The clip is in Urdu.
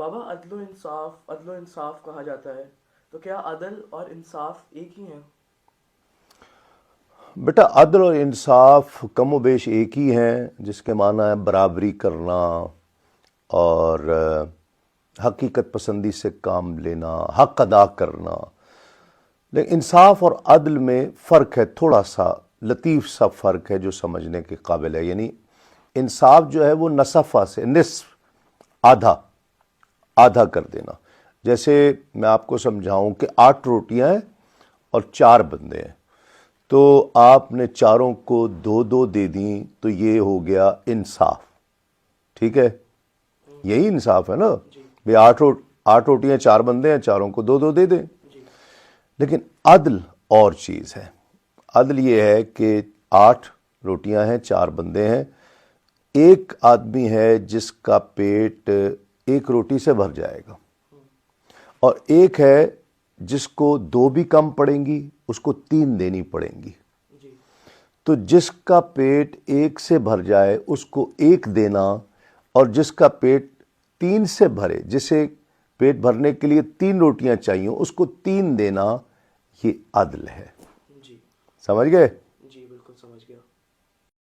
بابا عدل و انصاف کہا جاتا ہے، تو کیا عدل اور انصاف ایک ہی ہیں؟ بیٹا عدل اور انصاف کم و بیش ایک ہی ہیں، جس کے معنی ہے برابری کرنا اور حقیقت پسندی سے کام لینا، حق ادا کرنا۔ لیکن انصاف اور عدل میں فرق ہے، تھوڑا سا لطیف سا فرق ہے جو سمجھنے کے قابل ہے۔ یعنی انصاف جو ہے وہ نصفہ سے، نصف، آدھا آدھا کر دینا۔ جیسے میں آپ کو سمجھاؤں کہ 8 روٹیاں ہیں اور 4 بندے ہیں، تو آپ نے چاروں کو 2 دے دیں، تو یہ ہو گیا انصاف۔ ٹھیک ہے، یہی انصاف ہے نا بھئی 8 روٹیاں 4 بندے ہیں، چاروں کو 2 دے دیں۔ لیکن عدل اور چیز ہے۔ عدل یہ ہے کہ 8 روٹیاں ہیں، 4 بندے ہیں، ایک آدمی ہے جس کا پیٹ 1 روٹی سے بھر جائے گا، اور ایک ہے جس کو 2 بھی کم پڑیں گی، اس کو 3 دینی پڑیں گی۔ تو جس کا پیٹ 1 سے بھر جائے اس کو 1 دینا، اور جس کا پیٹ 3 سے بھرے، جسے پیٹ بھرنے کے لیے 3 روٹیاں چاہیے، اس کو 3 دینا، یہ عدل ہے۔ سمجھ گئے؟